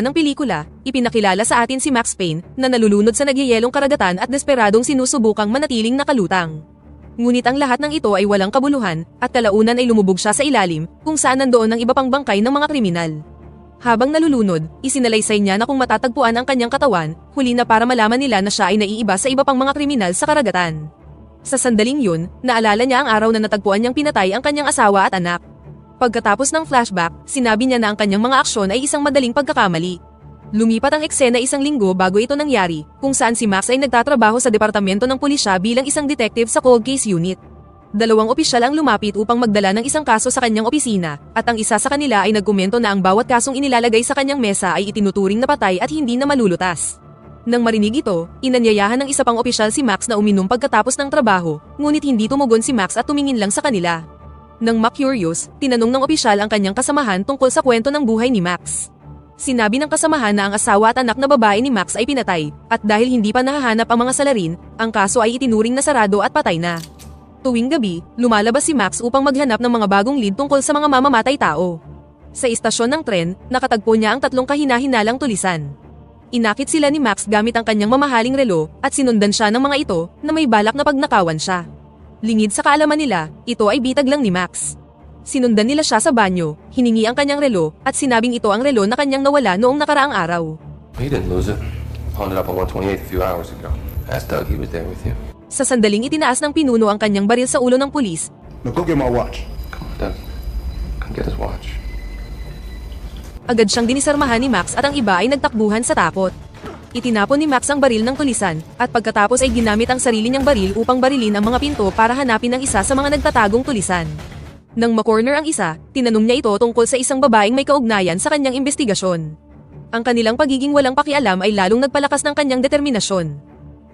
ng pelikula, ipinakilala sa atin si Max Payne na nalulunod sa nagyayelong karagatan at desperadong sinusubukang manatiling nakalutang. Ngunit ang lahat ng ito ay walang kabuluhan at kalaunan ay lumubog siya sa ilalim kung saan nandoon ang iba pang bangkay ng mga kriminal. Habang nalulunod, isinalaysay niya na kung matatagpuan ang kanyang katawan, huli na para malaman nila na siya ay naiiba sa iba pang mga kriminal sa karagatan. Sa sandaling yun, naalala niya ang araw na natagpuan niyang pinatay ang kanyang asawa at anak. Pagkatapos ng flashback, sinabi niya na ang kanyang mga aksyon ay isang madaling pagkakamali. Lumipat ang eksena isang linggo bago ito nangyari, kung saan si Max ay nagtatrabaho sa departamento ng pulisya bilang isang detective sa cold case unit. Dalawang opisyal ang lumapit upang magdala ng isang kaso sa kanyang opisina, at ang isa sa kanila ay nagkomento na ang bawat kasong inilalagay sa kanyang mesa ay itinuturing na patay at hindi na malulutas. Nang marinig ito, inanyayahan ng isa pang opisyal si Max na uminom pagkatapos ng trabaho, ngunit hindi tumugon si Max at tumingin lang sa kanila. Nang ma-curious, tinanong ng opisyal ang kanyang kasamahan tungkol sa kwento ng buhay ni Max. Sinabi ng kasamahan na ang asawa at anak na babae ni Max ay pinatay, at dahil hindi pa nahahanap ang mga salarin, ang kaso ay itinuring na sarado at patay na. Tuwing gabi, lumalabas si Max upang maghanap ng mga bagong lead tungkol sa mga mamamatay tao. Sa istasyon ng tren, nakatagpo niya ang 3 kahina-hinalang tulisan. Inakit sila ni Max gamit ang kanyang mamahaling relo, at sinundan siya ng mga ito na may balak na pagnakawan siya. Lingid sa kaalaman nila, ito ay bitag lang ni Max. Sinundan nila siya sa banyo, hiningi ang kanyang relo, at sinabing ito ang relo na kanyang nawala noong nakaraang araw. He didn't lose it. Pawned it up on 128 a few hours ago. Ask Doug, he was there with you. Sa sandaling itinaas ng pinuno ang kanyang baril sa ulo ng pulis. Now go get my watch. Come on, Doug. Come get his watch. Agad siyang dinisarmahan ni Max at ang iba ay nagtakbuhan sa takot. Itinapon ni Max ang baril ng tulisan, at pagkatapos ay ginamit ang sarili niyang baril upang barilin ang mga pinto para hanapin ang isa sa mga nagtatagong tulisan. Nang makorner ang isa, tinanong niya ito tungkol sa isang babaeng may kaugnayan sa kanyang investigasyon. Ang kanilang pagiging walang pakialam ay lalong nagpalakas ng kanyang determinasyon.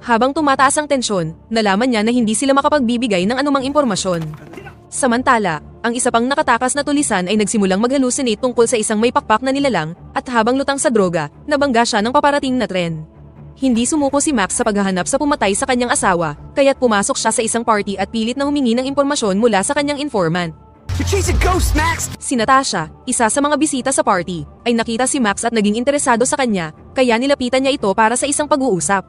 Habang tumataas ang tensyon, nalaman niya na hindi sila makapagbibigay ng anumang impormasyon. Samantala, ang isa pang nakatakas na tulisan ay nagsimulang mag-hallucinate tungkol sa isang may pakpak na nilalang, at habang lutang sa droga, nabangga siya ng paparating na tren. Hindi sumuko si Max sa paghahanap sa pumatay sa kanyang asawa, kaya't pumasok siya sa isang party at pilit na humingi ng impormasyon mula sa kanyang informant. You're chasing ghosts, Max! Si Natasha, isa sa mga bisita sa party, ay nakita si Max at naging interesado sa kanya, kaya nilapitan niya ito para sa isang pag-uusap.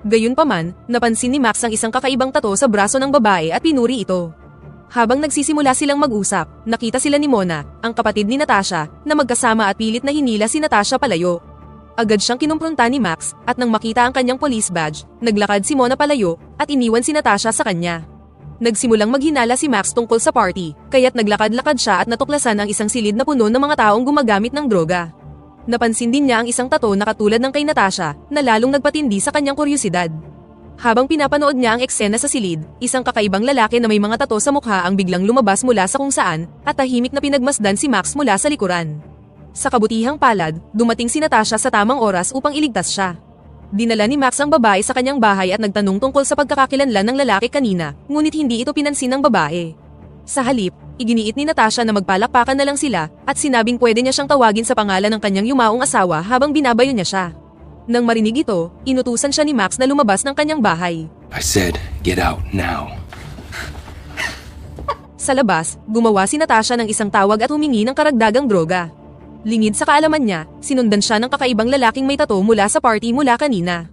Gayunpaman, napansin ni Max ang isang kakaibang tato sa braso ng babae at pinuri ito. Habang nagsisimula silang mag-usap, nakita sila ni Mona, ang kapatid ni Natasha, na magkasama at pilit na hinila si Natasha palayo. Agad siyang kinumpronta ni Max, at nang makita ang kanyang police badge, naglakad si Mona palayo, at iniwan si Natasha sa kanya. Nagsimulang maghinala si Max tungkol sa party, kaya't naglakad-lakad siya at natuklasan ang isang silid na puno ng mga taong gumagamit ng droga. Napansin din niya ang isang tato na katulad ng kay Natasha, na lalong nagpatindi sa kanyang kuryosidad. Habang pinapanood niya ang eksena sa silid, isang kakaibang lalaki na may mga tato sa mukha ang biglang lumabas mula sa kung saan, at tahimik na pinagmasdan si Max mula sa likuran. Sa kabutihang palad, dumating si Natasha sa tamang oras upang iligtas siya. Dinala ni Max ang babae sa kanyang bahay at nagtanong tungkol sa pagkakakilanlan ng lalaki kanina, ngunit hindi ito pinansin ng babae. Sa halip, iginiit ni Natasha na magpalakpakan na lang sila, at sinabing pwede niya siyang tawagin sa pangalan ng kanyang yumaong asawa habang binabayo niya siya. Nang marinig ito, inutusan siya ni Max na lumabas ng kanyang bahay. I said, get out now. Sa labas, gumawa si Natasha ng isang tawag at humingi ng karagdagang droga. Lingid sa kaalaman niya, sinundan siya ng kakaibang lalaking may tato mula sa party mula kanina.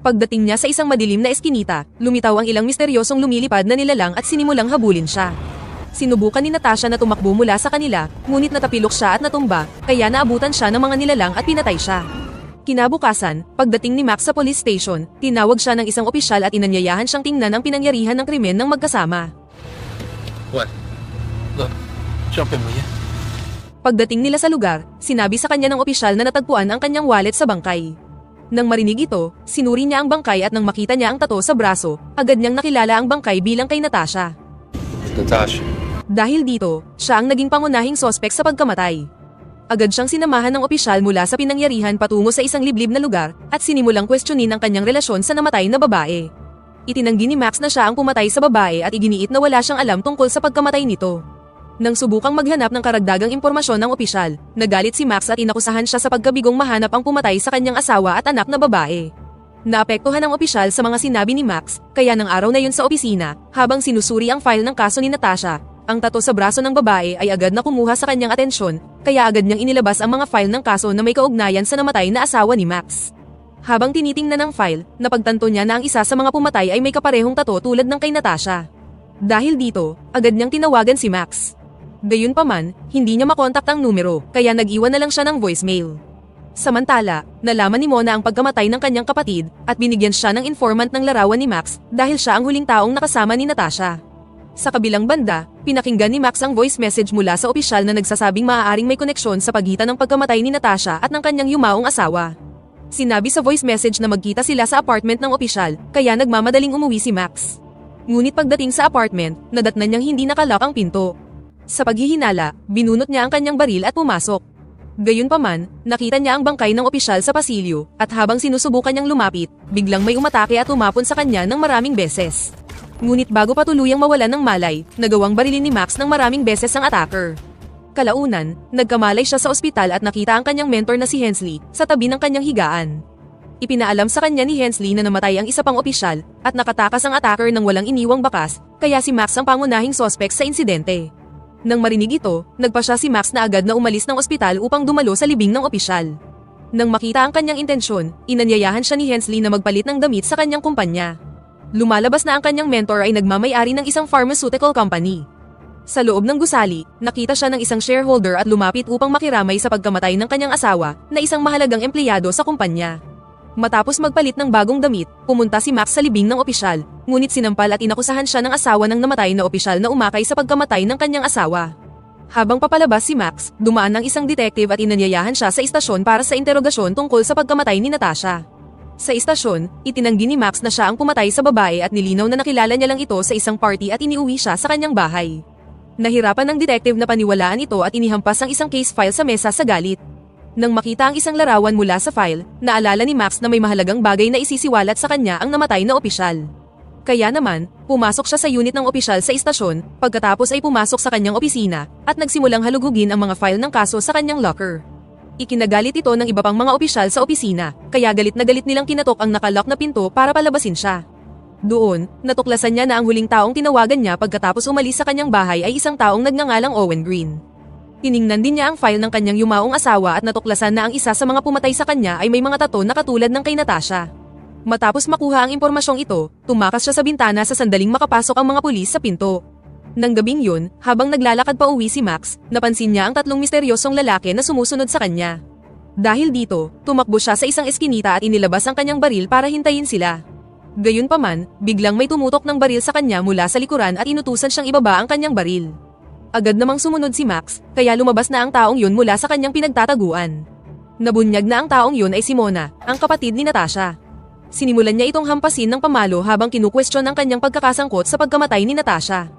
Pagdating niya sa isang madilim na eskinita, lumitaw ang ilang misteryosong lumilipad na nilalang at sinimulang habulin siya. Sinubukan ni Natasha na tumakbo mula sa kanila, ngunit natapilok siya at natumba, kaya naabutan siya ng mga nilalang at pinatay siya. Kinabukasan, pagdating ni Max sa police station, tinawag siya ng isang opisyal at inanyayahan siyang tingnan ang pinangyarihan ng krimen ng magkasama. What? Look, jump in, will you? Pagdating nila sa lugar, sinabi sa kanya ng opisyal na natagpuan ang kanyang wallet sa bangkay. Nang marinig ito, sinuri niya ang bangkay at nang makita niya ang tato sa braso, agad niyang nakilala ang bangkay bilang kay Natasha. Natasha. Dahil dito, siya ang naging pangunahing sospek sa pagkamatay. Agad siyang sinamahan ng opisyal mula sa pinangyarihan patungo sa isang liblib na lugar at sinimulang kwestiyonin ang kanyang relasyon sa namatay na babae. Itinanggi ni Max na siya ang pumatay sa babae at iginiit na wala siyang alam tungkol sa pagkamatay nito. Nang subukang maghanap ng karagdagang impormasyon ng opisyal, nagalit si Max at inakusahan siya sa pagkabigong mahanap ang pumatay sa kanyang asawa at anak na babae. Naapektuhan ang opisyal sa mga sinabi ni Max, kaya ng araw na yun sa opisina, habang sinusuri ang file ng kaso ni Natasha, Ang tato sa braso ng babae ay agad na kumuha sa kanyang atensyon, kaya agad niyang inilabas ang mga file ng kaso na may kaugnayan sa namatay na asawa ni Max. Habang tinitingnan ng file, napagtanto niya na ang isa sa mga pumatay ay may kaparehong tato tulad ng kay Natasha. Dahil dito, agad niyang tinawagan si Max. Gayunpaman, hindi niya makontak ang numero, kaya nag-iwan na lang siya ng voicemail. Samantala, nalaman ni Mona ang pagkamatay ng kanyang kapatid at binigyan siya ng informant ng larawan ni Max dahil siya ang huling taong nakasama ni Natasha. Sa kabilang banda, pinakinggan ni Max ang voice message mula sa opisyal na nagsasabing maaaring may koneksyon sa pagitan ng pagkamatay ni Natasha at ng kanyang yumaong asawa. Sinabi sa voice message na magkita sila sa apartment ng opisyal, kaya nagmamadaling umuwi si Max. Ngunit pagdating sa apartment, nadatnan niyang hindi nakalock ang pinto. Sa paghihinala, binunot niya ang kanyang baril at pumasok. Gayunpaman, nakita niya ang bangkay ng opisyal sa pasilyo, at habang sinusubukan niyang lumapit, biglang may umatake at umapon sa kanya ng maraming beses. Ngunit bago pa tuluyang mawalan ng malay, nagawang barilin ni Max ng maraming beses ang attacker. Kalaunan, nagkamalay siya sa ospital at nakita ang kanyang mentor na si Hensley sa tabi ng kanyang higaan. Ipinaalam sa kanya ni Hensley na namatay ang isa pang opisyal at nakatakas ang attacker ng walang iniwang bakas, kaya si Max ang pangunahing suspect sa insidente. Nang marinig ito, nagpasya si Max na agad na umalis ng ospital upang dumalo sa libing ng opisyal. Nang makita ang kanyang intensyon, inanyayahan siya ni Hensley na magpalit ng damit sa kanyang kumpanya. Lumalabas na ang kanyang mentor ay nagmamay-ari ng isang pharmaceutical company. Sa loob ng gusali, nakita siya ng isang shareholder at lumapit upang makiramay sa pagkamatay ng kanyang asawa na isang mahalagang empleyado sa kumpanya. Matapos magpalit ng bagong damit, pumunta si Max sa libing ng opisyal, ngunit sinampal at inakusahan siya ng asawa ng namatay na opisyal na umakay sa pagkamatay ng kanyang asawa. Habang papalabas si Max, dumaan ng isang detective at inanyayahan siya sa istasyon para sa interogasyon tungkol sa pagkamatay ni Natasha. Sa istasyon, itinanggi ni Max na siya ang pumatay sa babae at nilinaw na nakilala niya lang ito sa isang party at iniuwi siya sa kanyang bahay. Nahirapan ng detective na paniwalaan ito at inihampas ang isang case file sa mesa sa galit. Nang makita ang isang larawan mula sa file, naalala ni Max na may mahalagang bagay na isisiwalat sa kanya ang namatay na opisyal. Kaya naman, pumasok siya sa unit ng opisyal sa istasyon, pagkatapos ay pumasok sa kanyang opisina at nagsimulang halugugin ang mga file ng kaso sa kanyang locker. Ikinagalit ito ng iba pang mga opisyal sa opisina, kaya galit na galit nilang kinatok ang nakalock na pinto para palabasin siya. Doon, natuklasan niya na ang huling taong tinawagan niya pagkatapos umalis sa kanyang bahay ay isang taong nagngangalang Owen Green. Tiningnan din niya ang file ng kanyang yumaong asawa at natuklasan na ang isa sa mga pumatay sa kanya ay may mga tato na katulad ng kay Natasha. Matapos makuha ang impormasyong ito, tumakas siya sa bintana sa sandaling makapasok ang mga pulis sa pinto. Nang gabing yun, habang naglalakad pa uwi si Max, napansin niya ang tatlong misteryosong lalaki na sumusunod sa kanya. Dahil dito, tumakbo siya sa isang eskinita at inilabas ang kanyang baril para hintayin sila. Gayunpaman, biglang may tumutok ng baril sa kanya mula sa likuran at inutusan siyang ibaba ang kanyang baril. Agad namang sumunod si Max, kaya lumabas na ang taong yun mula sa kanyang pinagtataguan. Nabunyag na ang taong yun ay si Mona, ang kapatid ni Natasha. Sinimulan niya itong hampasin ng pamalo habang kinukwestiyon ang kanyang pagkakasangkot sa pagkamatay ni Natasha.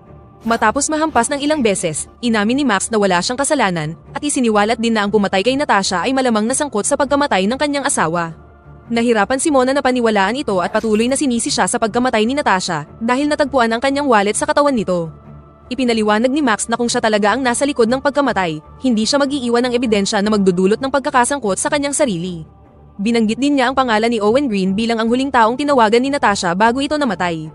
Matapos mahampas ng ilang beses, inamin ni Max na wala siyang kasalanan at isiniwalat din na ang pumatay kay Natasha ay malamang nasangkot sa pagkamatay ng kanyang asawa. Nahirapan si Mona na paniwalaan ito at patuloy na sinisi siya sa pagkamatay ni Natasha dahil natagpuan ang kanyang wallet sa katawan nito. Ipinaliwanag ni Max na kung siya talaga ang nasa likod ng pagkamatay, hindi siya mag-iiwan ng ebidensya na magdudulot ng pagkakasangkot sa kanyang sarili. Binanggit din niya ang pangalan ni Owen Green bilang ang huling taong tinawagan ni Natasha bago ito namatay.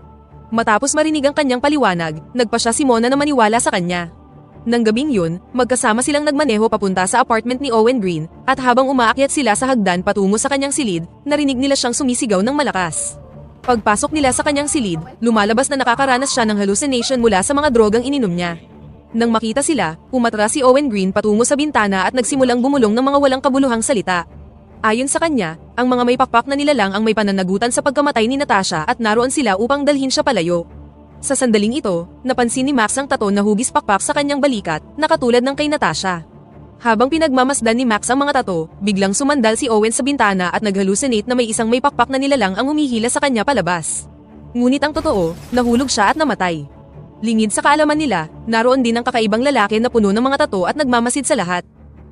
Matapos marinig ang kanyang paliwanag, nagpa siya si Mona na maniwala sa kanya. Nang gabing yun, magkasama silang nagmaneho papunta sa apartment ni Owen Green, at habang umaakyat sila sa hagdan patungo sa kanyang silid, narinig nila siyang sumisigaw ng malakas. Pagpasok nila sa kanyang silid, lumalabas na nakakaranas siya ng hallucination mula sa mga drogang ininom niya. Nang makita sila, umatras si Owen Green patungo sa bintana at nagsimulang bumulong ng mga walang kabuluhang salita. Ayon sa kanya, ang mga may pakpak na nilalang ang may pananagutan sa pagkamatay ni Natasha at naroon sila upang dalhin siya palayo. Sa sandaling ito, napansin ni Max ang tato na hugis pakpak sa kanyang balikat, na katulad ng kay Natasha. Habang pinagmamasdan ni Max ang mga tato, biglang sumandal si Owen sa bintana at nag-hallucinate na may isang may pakpak na nilalang ang humihila sa kanya palabas. Ngunit ang totoo, nahulog siya at namatay. Lingid sa kaalaman nila, naroon din ang kakaibang lalaki na puno ng mga tato at nagmamasid sa lahat.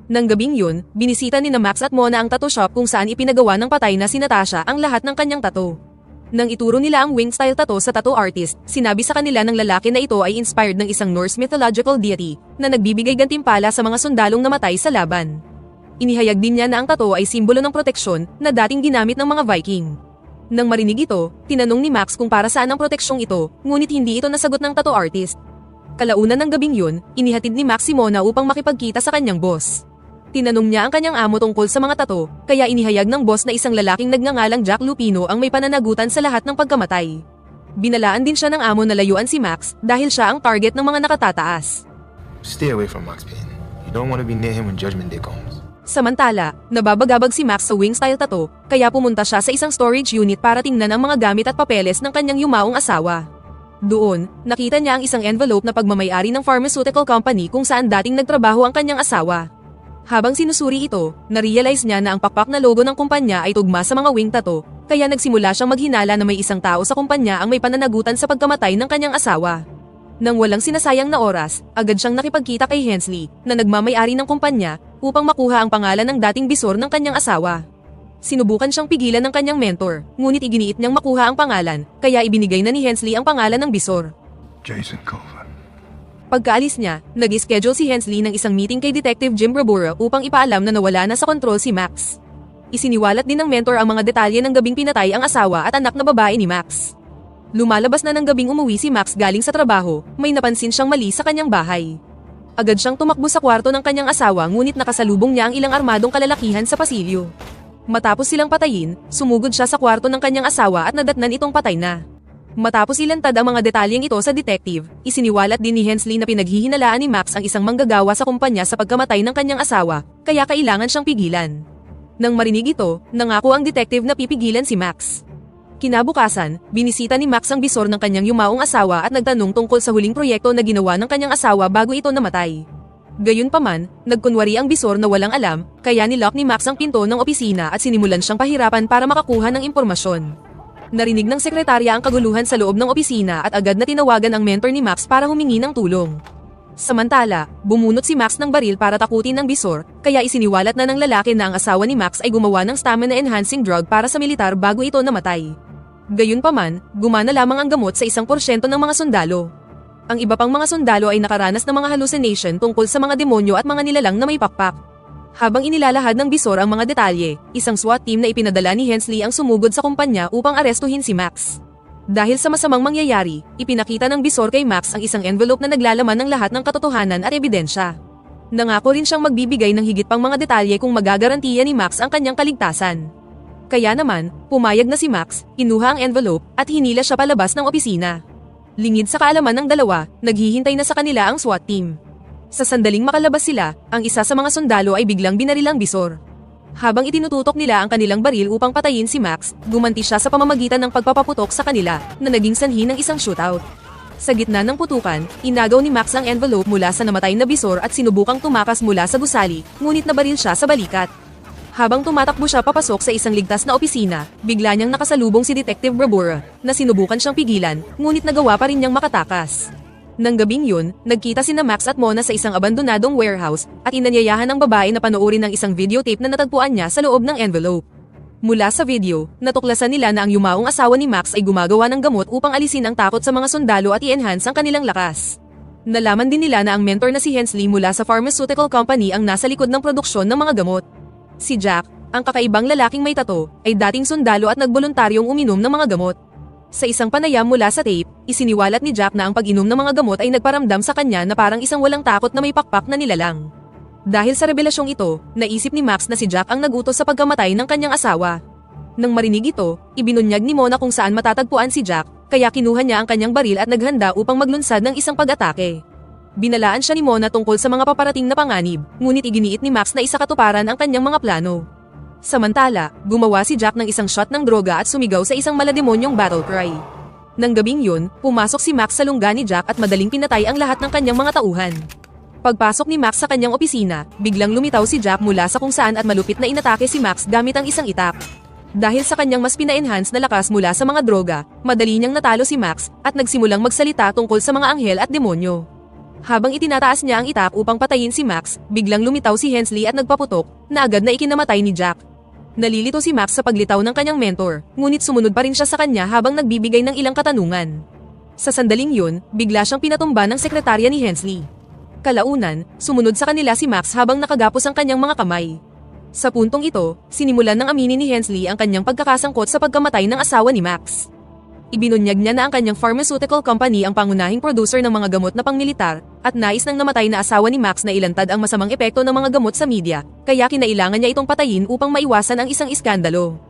Nang gabing yun, binisita ni na Max at Mona ang tattoo shop kung saan ipinagawa ng patay na si Natasha ang lahat ng kanyang tattoo. Nang ituro nila ang wing-style tattoo sa tattoo artist, sinabi sa kanila ng lalaki na ito ay inspired ng isang Norse mythological deity na nagbibigay gantimpala sa mga sundalong namatay sa laban. Inihayag din niya na ang tattoo ay simbolo ng proteksyon na dating ginamit ng mga Viking. Nang marinig ito, tinanong ni Max kung para saan ang proteksyong ito, ngunit hindi ito nasagot ng tattoo artist. Kalaunan ng gabing yun, inihatid ni Max si Mona upang makipagkita sa kanyang boss. Tinanong niya ang kanyang amo tungkol sa mga tato, kaya inihayag ng boss na isang lalaking nagngangalang Jack Lupino ang may pananagutan sa lahat ng pagkamatay. Binalaan din siya ng amo na layuan si Max dahil siya ang target ng mga nakatataas. Stay away from Max Payne. You don't want to be near him when Judgment Day comes. Samantala, nababagabag si Max sa wing-style tattoo, kaya pumunta siya sa isang storage unit para tingnan ang mga gamit at papeles ng kanyang yumaong asawa. Doon, nakita niya ang isang envelope na pagmamayari ng pharmaceutical company kung saan dating nagtrabaho ang kanyang asawa. Habang sinusuri ito, narealize niya na ang pakpak na logo ng kumpanya ay tugma sa mga wing tattoo, kaya nagsimula siyang maghinala na may isang tao sa kumpanya ang may pananagutan sa pagkamatay ng kanyang asawa. Nang walang sinasayang na oras, agad siyang nakipagkita kay Hensley, na nagmamayari ng kumpanya, upang makuha ang pangalan ng dating bisor ng kanyang asawa. Sinubukan siyang pigilan ng kanyang mentor, ngunit iginiit niyang makuha ang pangalan, kaya ibinigay na ni Hensley ang pangalan ng bisor. Jason Coven. Pagkaalis niya, nag-schedule si Hensley ng isang meeting kay Detective Jim Bravura upang ipaalam na nawala na sa kontrol si Max. Isiniwalat din ng mentor ang mga detalye ng gabing pinatay ang asawa at anak na babae ni Max. Lumalabas na ng gabing umuwi si Max galing sa trabaho, may napansin siyang mali sa kanyang bahay. Agad siyang tumakbo sa kwarto ng kanyang asawa ngunit nakasalubong niya ang ilang armadong kalalakihan sa pasilyo. Matapos silang patayin, sumugod siya sa kwarto ng kanyang asawa at nadatnan itong patay na. Matapos ilantad ang mga detalyeng ito sa detective, isiniwalat din ni Hensley na pinaghihinalaan ni Max ang isang manggagawa sa kumpanya sa pagkamatay ng kanyang asawa, kaya kailangan siyang pigilan. Nang marinig ito, nangako ang detective na pipigilan si Max. Kinabukasan, binisita ni Max ang bisor ng kanyang yumaong asawa at nagtanong tungkol sa huling proyekto na ginawa ng kanyang asawa bago ito namatay. Gayunpaman, nagkunwari ang bisor na walang alam, kaya nilock ni Max ang pinto ng opisina at sinimulan siyang pahirapan para makakuha ng impormasyon. Narinig ng sekretarya ang kaguluhan sa loob ng opisina at agad na tinawagan ang mentor ni Max para humingi ng tulong. Samantala, bumunot si Max ng baril para takutin ng bisor, kaya isiniwalat na ng lalaki na ang asawa ni Max ay gumawa ng stamina-enhancing drug para sa militar bago ito namatay. Gayunpaman, gumana lamang ang gamot sa 1% ng mga sundalo. Ang iba pang mga sundalo ay nakaranas ng mga hallucination tungkol sa mga demonyo at mga nilalang na may pakpak. Habang inilalahad ng bisor ang mga detalye, isang SWAT team na ipinadala ni Hensley ang sumugod sa kumpanya upang arestuhin si Max. Dahil sa masamang mangyayari, ipinakita ng bisor kay Max ang isang envelope na naglalaman ng lahat ng katotohanan at ebidensya. Nangako rin siyang magbibigay ng higit pang mga detalye kung magagarantiya ni Max ang kanyang kaligtasan. Kaya naman, pumayag na si Max, kinuha ang envelope, at hinila siya palabas ng opisina. Lingid sa kaalaman ng dalawa, naghihintay na sa kanila ang SWAT team. Sa sandaling makalabas sila, ang isa sa mga sundalo ay biglang binarilang bisor. Habang itinututok nila ang kanilang baril upang patayin si Max, gumanti siya sa pamamagitan ng pagpapaputok sa kanila, na naging sanhi ng isang shootout. Sa gitna ng putukan, inagaw ni Max ang envelope mula sa namatay na bisor at sinubukang tumakas mula sa gusali, ngunit nabaril siya sa balikat. Habang tumatakbo siya papasok sa isang ligtas na opisina, bigla niyang nakasalubong si Detective Bravura, na sinubukan siyang pigilan, ngunit nagawa pa rin niyang makatakas. Nang gabing yun, nagkita sina Max at Mona sa isang abandonadong warehouse at inanyayahan ng babae na panoorin ng isang videotape na natagpuan niya sa loob ng envelope. Mula sa video, natuklasan nila na ang yumaong asawa ni Max ay gumagawa ng gamot upang alisin ang takot sa mga sundalo at i-enhance ang kanilang lakas. Nalaman din nila na ang mentor na si Hensley mula sa pharmaceutical company ang nasa likod ng produksyon ng mga gamot. Si Jack, ang kakaibang lalaking may tato, ay dating sundalo at nagboluntaryong uminom ng mga gamot. Sa isang panayam mula sa tape, isiniwalat ni Jack na ang pag-inom ng mga gamot ay nagparamdam sa kanya na parang isang walang takot na may pakpak na nilalang. Dahil sa revelasyong ito, naisip ni Max na si Jack ang nagutos sa pagkamatay ng kanyang asawa. Nang marinig ito, ibinunyag ni Mona kung saan matatagpuan si Jack, kaya kinuha niya ang kanyang baril at naghanda upang maglunsad ng isang pag-atake. Binalaan siya ni Mona tungkol sa mga paparating na panganib, ngunit iginiit ni Max na isakatuparan ang kanyang mga plano. Samantala, gumawa si Jack ng isang shot ng droga at sumigaw sa isang malademonyong battle cry. Nang gabing yun, pumasok si Max sa lungga ni Jack at madaling pinatay ang lahat ng kanyang mga tauhan. Pagpasok ni Max sa kanyang opisina, biglang lumitaw si Jack mula sa kung saan at malupit na inatake si Max gamit ang isang itak. Dahil sa kanyang mas pina-enhance na lakas mula sa mga droga, madali niyang natalo si Max at nagsimulang magsalita tungkol sa mga anghel at demonyo. Habang itinataas niya ang itak upang patayin si Max, biglang lumitaw si Hensley at nagpaputok, na agad na ikinamatay ni Jack. Nalilito si Max sa paglitaw ng kanyang mentor, ngunit sumunod pa rin siya sa kanya habang nagbibigay ng ilang katanungan. Sa sandaling yun, bigla siyang pinatumba ng sekretarya ni Hensley. Kalaunan, sumunod sa kanila si Max habang nakagapos ang kanyang mga kamay. Sa puntong ito, sinimulan ng aminin ni Hensley ang kanyang pagkakasangkot sa pagkamatay ng asawa ni Max. Ibinunyag niya na ang kanyang pharmaceutical company ang pangunahing producer ng mga gamot na pangmilitar, at nais ng namatay na asawa ni Max na ilantad ang masamang epekto ng mga gamot sa media, kaya kinailangan niya itong patayin upang maiwasan ang isang iskandalo.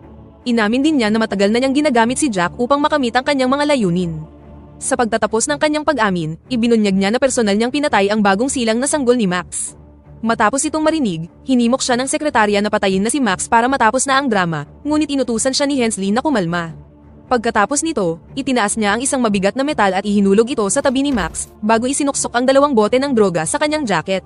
Inamin din niya na matagal na niyang ginagamit si Jack upang makamit ang kanyang mga layunin. Sa pagtatapos ng kanyang pag-amin, ibinunyag niya na personal niyang pinatay ang bagong silang na sanggol ni Max. Matapos itong marinig, hinimok siya ng sekretarya na patayin na si Max para matapos na ang drama, ngunit inutusan siya ni Hensley na kumalma. Pagkatapos nito, itinaas niya ang isang mabigat na metal at ihinulog ito sa tabi ni Max, bago isinuksok ang 2 bote ng droga sa kanyang jacket.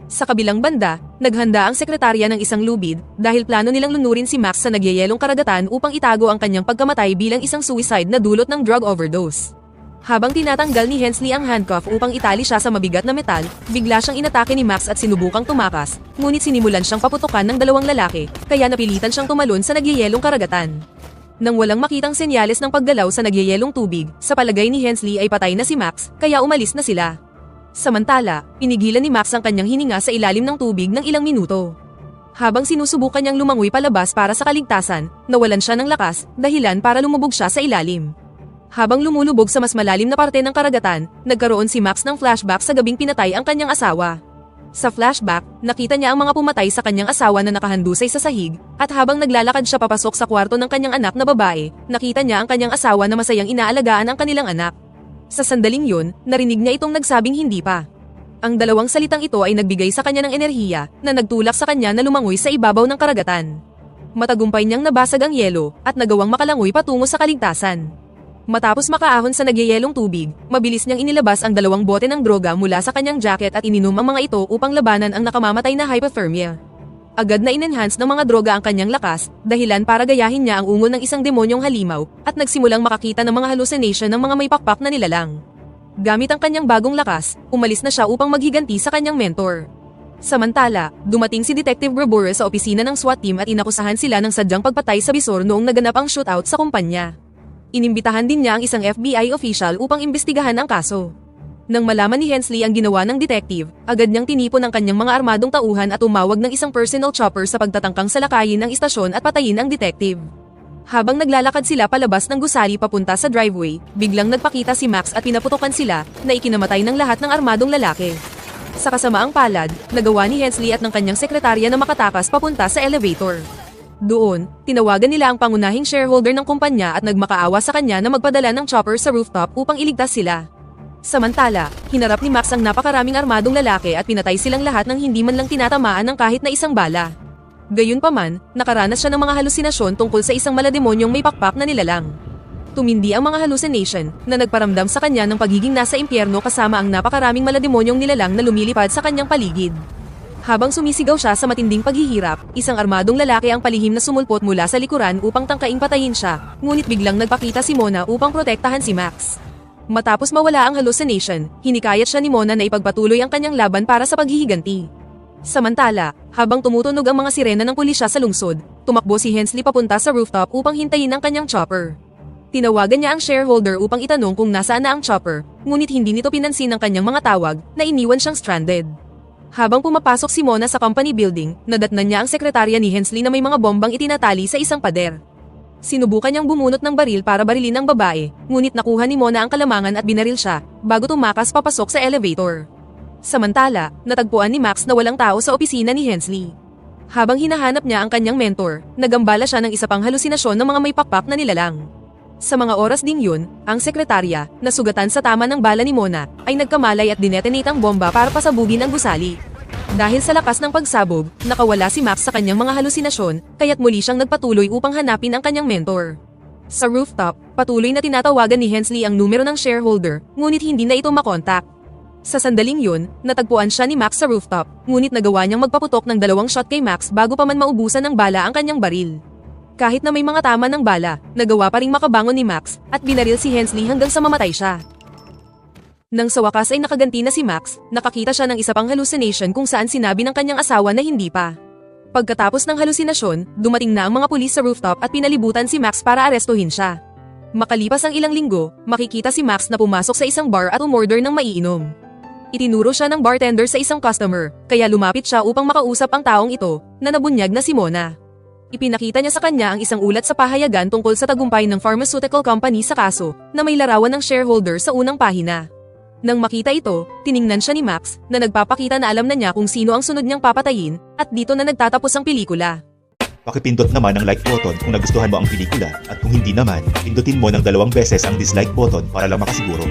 Sa kabilang banda, naghanda ang sekretarya ng isang lubid, dahil plano nilang lunurin si Max sa nagyayelong karagatan upang itago ang kanyang pagkamatay bilang isang suicide na dulot ng drug overdose. Habang tinatanggal ni Hensley ang handcuff upang itali siya sa mabigat na metal, bigla siyang inatake ni Max at sinubukang tumakas, ngunit sinimulan siyang paputukan ng 2 lalaki, kaya napilitan siyang tumalon sa nagyayelong karagatan. Nang walang makitang senyales ng paggalaw sa nagyayelong tubig, sa palagay ni Hensley ay patay na si Max, kaya umalis na sila. Samantala, pinigilan ni Max ang kanyang hininga sa ilalim ng tubig ng ilang minuto. Habang sinusubukan niyang lumangoy palabas para sa kaligtasan, nawalan siya ng lakas, dahilan para lumubog siya sa ilalim. Habang lumulubog sa mas malalim na parte ng karagatan, nagkaroon si Max ng flashback sa gabing pinatay ang kanyang asawa. Sa flashback, nakita niya ang mga pumatay sa kanyang asawa na nakahandusay sa sahig, at habang naglalakad siya papasok sa kwarto ng kanyang anak na babae, nakita niya ang kanyang asawa na masayang inaalagaan ang kanilang anak. Sa sandaling yun, narinig niya itong nagsabing hindi pa. Ang 2 salitang ito ay nagbigay sa kanya ng enerhiya, na nagtulak sa kanya na lumangoy sa ibabaw ng karagatan. Matagumpay niyang nabasag ang yelo, at nagawang makalangoy patungo sa kaligtasan. Matapos makaahon sa nagyayelong tubig, mabilis niyang inilabas ang 2 bote ng droga mula sa kanyang jacket at ininom ang mga ito upang labanan ang nakamamatay na hypothermia. Agad na in-enhance ng mga droga ang kanyang lakas, dahilan para gayahin niya ang ungol ng isang demonyong halimaw, at nagsimulang makakita ng mga hallucination ng mga may pakpak na nilalang. Gamit ang kanyang bagong lakas, umalis na siya upang maghiganti sa kanyang mentor. Samantala, dumating si Detective Brebure sa opisina ng SWAT team at inakusahan sila ng sadyang pagpatay sa bisor noong naganap ang shootout sa kumpanya. Inimbitahan din niya ang isang FBI official upang imbestigahan ang kaso. Nang malaman ni Hensley ang ginawa ng detective, agad niyang tinipon ang kanyang mga armadong tauhan at tumawag ng isang personal chopper sa pagtatangkang salakayin ang istasyon at patayin ang detective. Habang naglalakad sila palabas ng gusali papunta sa driveway, biglang nagpakita si Max at pinaputokan sila, na ikinamatay ng lahat ng armadong lalaki. Sa kasamaang palad, nagawa ni Hensley at ng kanyang sekretarya na makatakas papunta sa elevator. Doon, tinawagan nila ang pangunahing shareholder ng kumpanya at nagmakaawa sa kanya na magpadala ng chopper sa rooftop upang iligtas sila. Samantala, hinarap ni Max ang napakaraming armadong lalaki at pinatay silang lahat ng hindi man lang tinatamaan ng kahit na isang bala. Gayunpaman, nakaranas siya ng mga halusinasyon tungkol sa isang malademonyong may pakpak na nilalang. Tumindi ang mga hallucination na nagparamdam sa kanya ng pagiging nasa impyerno kasama ang napakaraming malademonyong nilalang na lumilipad sa kanyang paligid. Habang sumisigaw siya sa matinding paghihirap, isang armadong lalaki ang palihim na sumulpot mula sa likuran upang tangkaing patayin siya, ngunit biglang nagpakita si Mona upang protektahan si Max. Matapos mawala ang hallucination, hinikayat siya ni Mona na ipagpatuloy ang kanyang laban para sa paghihiganti. Samantala, habang tumutunog ang mga sirena ng pulisya sa lungsod, tumakbo si Hensley papunta sa rooftop upang hintayin ang kanyang chopper. Tinawagan niya ang shareholder upang itanong kung nasaan na ang chopper, ngunit hindi nito pinansin ang kanyang mga tawag, na iniwan siyang stranded. Habang pumapasok si Mona sa company building, nadatnan niya ang sekretarya ni Hensley na may mga bombang itinatali sa isang pader. Sinubukan niyang bumunot ng baril para barilin ang babae, ngunit nakuha ni Mona ang kalamangan at binaril siya, bago tumakas papasok sa elevator. Samantala, natagpuan ni Max na walang tao sa opisina ni Hensley. Habang hinahanap niya ang kanyang mentor, nagambala siya ng isa pang halusinasyon ng mga may pakpak na nilalang. Sa mga oras ding yun, ang sekretarya, na sugatan sa tama ng bala ni Mona, ay nagkamalay at dinetonate ang bomba para pasabugin ang gusali. Dahil sa lakas ng pagsabog, nakawala si Max sa kanyang mga halusinasyon, kaya't muli siyang nagpatuloy upang hanapin ang kanyang mentor. Sa rooftop, patuloy na tinatawagan ni Hensley ang numero ng shareholder, ngunit hindi na ito makontak. Sa sandaling yun, natagpuan siya ni Max sa rooftop, ngunit nagawa niyang magpaputok ng 2 shot kay Max bago pa man maubusan ng bala ang kanyang baril. Kahit na may mga tama ng bala, nagawa pa ring makabangon ni Max at binaril si Hensley hanggang sa mamatay siya. Nang sa wakas ay nakaganti na si Max, nakakita siya ng isa pang hallucination kung saan sinabi ng kanyang asawa na hindi pa. Pagkatapos ng halusinasyon, dumating na ang mga pulis sa rooftop at pinalibutan si Max para arestuhin siya. Makalipas ang ilang linggo, makikita si Max na pumasok sa isang bar at umorder ng maiinom. Itinuro siya ng bartender sa isang customer, kaya lumapit siya upang makausap ang taong ito, na nabunyag na si Mona. Ipinakita niya sa kanya ang isang ulat sa pahayagan tungkol sa tagumpay ng pharmaceutical company sa kaso, na may larawan ng shareholder sa unang pahina. Nang makita ito, tiningnan siya ni Max, na nagpapakita na alam na niya kung sino ang sunod niyang papatayin, at dito na nagtatapos ang pelikula. Pakipindot naman ang like button kung nagustuhan mo ang pelikula at kung hindi naman, pindutin mo ng 2 beses ang dislike button para lang makasiguro.